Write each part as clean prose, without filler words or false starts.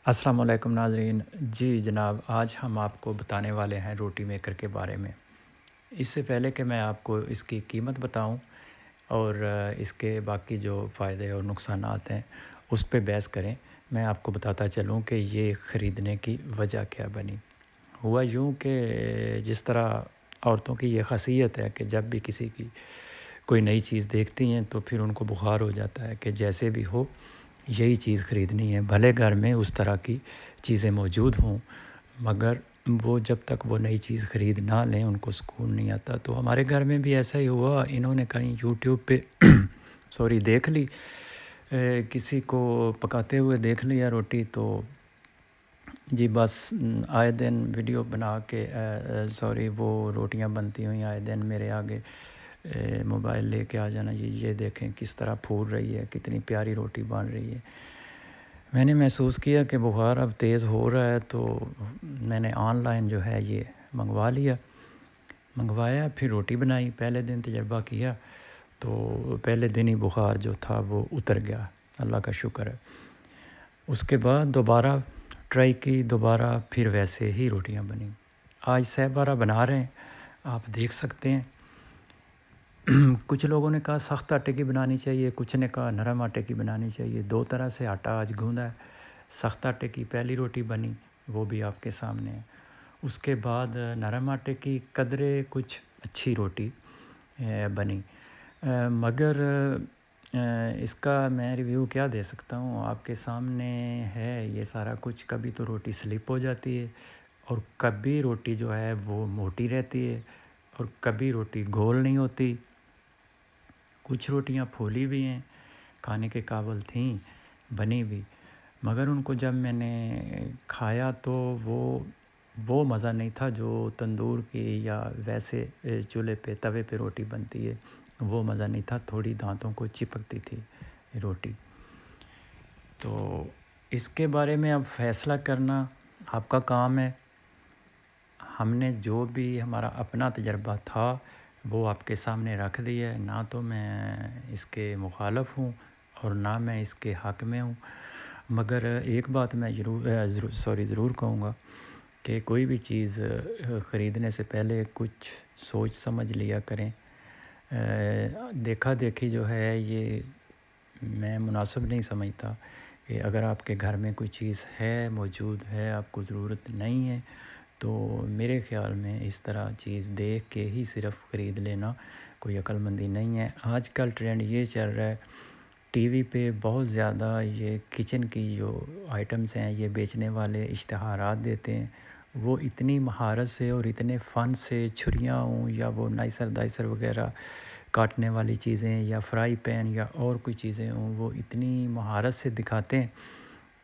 السلام علیکم ناظرین. جی جناب، آج ہم آپ کو بتانے والے ہیں روٹی میکر کے بارے میں. اس سے پہلے کہ میں آپ کو اس کی قیمت بتاؤں اور اس کے باقی جو فائدے اور نقصانات ہیں اس پہ بحث کریں، میں آپ کو بتاتا چلوں کہ یہ خریدنے کی وجہ کیا بنی. ہوا یوں کہ جس طرح عورتوں کی یہ خاصیت ہے کہ جب بھی کسی کی کوئی نئی چیز دیکھتی ہیں تو پھر ان کو بخار ہو جاتا ہے کہ جیسے بھی ہو یہی چیز خریدنی ہے، بھلے گھر میں اس طرح کی چیزیں موجود ہوں، مگر وہ جب تک وہ نئی چیز خرید نہ لیں ان کو سکون نہیں آتا. تو ہمارے گھر میں بھی ایسا ہی ہوا. انہوں نے کہیں یوٹیوب پہ دیکھ لی، کسی کو پکاتے ہوئے دیکھ لیا روٹی، تو جی بس آئے دن ویڈیو بنا کے وہ روٹیاں بنتی ہوئیں آئے دن میرے آگے موبائل لے کے آ جانا، جی یہ دیکھیں کس طرح پھول رہی ہے، کتنی پیاری روٹی بن رہی ہے. میں نے محسوس کیا کہ بخار اب تیز ہو رہا ہے، تو میں نے آن لائن جو ہے یہ منگوایا، پھر روٹی بنائی. پہلے دن تجربہ کیا تو پہلے دن ہی بخار جو تھا وہ اتر گیا، اللہ کا شکر ہے. اس کے بعد دوبارہ ٹرائی کی، دوبارہ پھر ویسے ہی روٹیاں بنیں. آج سہ بارہ بنا رہے ہیں، آپ دیکھ سکتے ہیں. کچھ لوگوں نے کہا سخت آٹے کی بنانی چاہیے، کچھ نے کہا نرم آٹے کی بنانی چاہیے. دو طرح سے آٹا آج گوندا ہے. سخت آٹے کی پہلی روٹی بنی، وہ بھی آپ کے سامنے ہے. اس کے بعد نرم آٹے کی قدرے کچھ اچھی روٹی بنی، مگر اس کا میں ریویو کیا دے سکتا ہوں، آپ کے سامنے ہے یہ سارا کچھ. کبھی تو روٹی سلپ ہو جاتی ہے، اور کبھی روٹی جو ہے وہ موٹی رہتی ہے، اور کبھی روٹی گول نہیں ہوتی. کچھ روٹیاں پھولی بھی ہیں، کھانے کے قابل تھیں، بنی بھی، مگر ان کو جب میں نے کھایا تو وہ مزہ نہیں تھا جو تندور کی یا ویسے چولہے پہ توے پہ روٹی بنتی ہے. وہ مزہ نہیں تھا، تھوڑی دانتوں کو چپکتی تھی روٹی. تو اس کے بارے میں اب فیصلہ کرنا آپ کا کام ہے. ہم نے جو بھی ہمارا اپنا تجربہ تھا وہ آپ کے سامنے رکھ دیا ہے. نہ تو میں اس کے مخالف ہوں اور نہ میں اس کے حق میں ہوں، مگر ایک بات میں ضرور کہوں گا کہ کوئی بھی چیز خریدنے سے پہلے کچھ سوچ سمجھ لیا کریں. دیکھا دیکھی جو ہے یہ میں مناسب نہیں سمجھتا کہ اگر آپ کے گھر میں کوئی چیز ہے، موجود ہے، آپ کو ضرورت نہیں ہے، تو میرے خیال میں اس طرح چیز دیکھ کے ہی صرف خرید لینا کوئی عقل مندی نہیں ہے. آج کل ٹرینڈ یہ چل رہا ہے، ٹی وی پہ بہت زیادہ یہ کچن کی جو آئٹمز ہیں یہ بیچنے والے اشتہارات دیتے ہیں. وہ اتنی مہارت سے اور اتنے فن سے، چھریاں ہوں یا وہ نائسر دائسر وغیرہ کاٹنے والی چیزیں یا فرائی پین یا اور کوئی چیزیں ہوں، وہ اتنی مہارت سے دکھاتے ہیں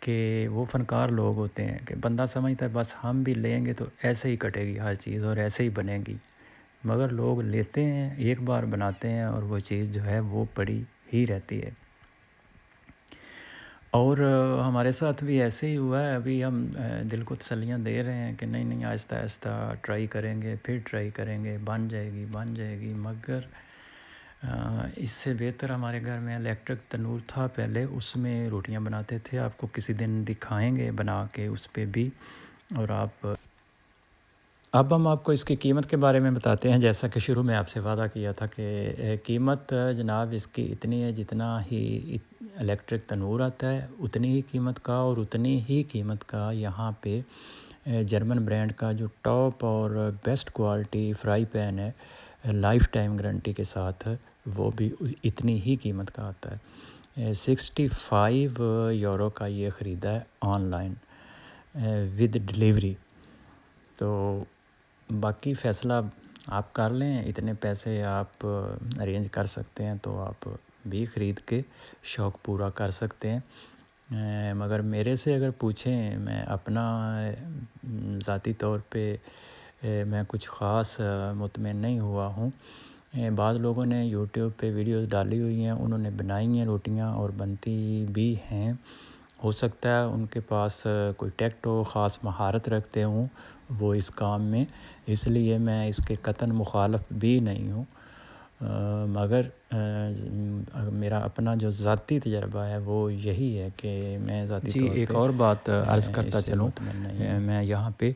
کہ وہ فنکار لوگ ہوتے ہیں کہ بندہ سمجھتا ہے بس ہم بھی لیں گے تو ایسے ہی کٹے گی ہر چیز اور ایسے ہی بنے گی. مگر لوگ لیتے ہیں، ایک بار بناتے ہیں اور وہ چیز جو ہے وہ پڑی ہی رہتی ہے. اور ہمارے ساتھ بھی ایسے ہی ہوا ہے. ابھی ہم دل کو تسلیاں دے رہے ہیں کہ نہیں آہستہ آہستہ ٹرائی کریں گے، پھر ٹرائی کریں گے، بن جائے گی. مگر اس سے بہتر ہمارے گھر میں الیکٹرک تنور تھا پہلے، اس میں روٹیاں بناتے تھے. آپ کو کسی دن دکھائیں گے بنا کے اس پہ بھی. اور اب ہم آپ کو اس کی قیمت کے بارے میں بتاتے ہیں. جیسا کہ شروع میں آپ سے وعدہ کیا تھا کہ قیمت جناب اس کی اتنی ہے، جتنا ہی الیکٹرک تنور آتا ہے اتنی ہی قیمت کا، اور اتنی ہی قیمت کا یہاں پہ جرمن برانڈ کا جو ٹاپ اور بیسٹ کوالٹی فرائی پین ہے لائف ٹائم گارنٹی کے ساتھ، وہ بھی اتنی ہی قیمت کا آتا ہے. 65 یورو کا یہ خریدا ہے آن لائن ود ڈلیوری. تو باقی فیصلہ آپ کر لیں، اتنے پیسے آپ ارینج کر سکتے ہیں تو آپ بھی خرید کے شوق پورا کر سکتے ہیں. مگر میرے سے اگر پوچھیں، میں اپنا ذاتی طور پہ میں کچھ خاص مطمئن نہیں ہوا ہوں. بعض لوگوں نے یوٹیوب پہ ویڈیوز ڈالی ہوئی ہیں، انہوں نے بنائی ہیں روٹیاں اور بنتی بھی ہیں. ہو سکتا ہے ان کے پاس کوئی ٹیکٹ ہو، خاص مہارت رکھتے ہوں وہ اس کام میں، اس لیے میں اس کے قطعاً مخالف بھی نہیں ہوں. مگر میرا اپنا جو ذاتی تجربہ ہے وہ یہی ہے کہ میں ذاتی طور پہ ایک اور بات عرض کرتا چلوں میں یہاں پہ،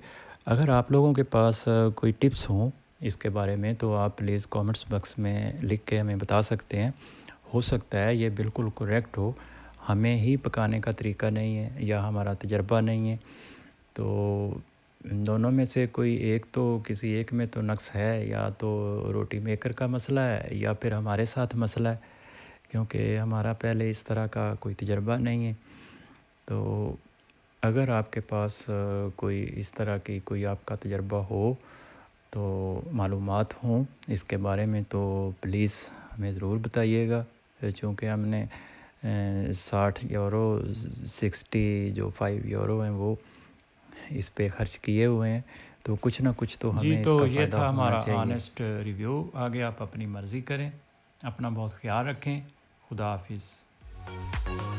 اگر آپ لوگوں کے پاس کوئی ٹپس ہوں اس کے بارے میں تو آپ پلیز کامنٹس باکس میں لکھ کے ہمیں بتا سکتے ہیں. ہو سکتا ہے یہ بالکل کریکٹ ہو، ہمیں ہی پکانے کا طریقہ نہیں ہے یا ہمارا تجربہ نہیں ہے، تو دونوں میں سے کوئی ایک تو کسی ایک میں تو نقص ہے، یا تو روٹی میکر کا مسئلہ ہے یا پھر ہمارے ساتھ مسئلہ ہے، کیونکہ ہمارا پہلے اس طرح کا کوئی تجربہ نہیں ہے. تو اگر آپ کے پاس کوئی اس طرح کی کوئی آپ کا تجربہ ہو تو معلومات ہوں اس کے بارے میں تو پلیز ہمیں ضرور بتائیے گا، چونکہ ہم نے 60 یورو 5 یورو ہیں وہ اس پہ خرچ کیے ہوئے ہیں، تو کچھ نہ کچھ تو ہمیں اس کا فائدہ ہونا چاہیے. جی تو یہ تھا ہمارا آنیسٹ ریویو. آگے آپ اپنی مرضی کریں، اپنا بہت خیال رکھیں. خدا حافظ.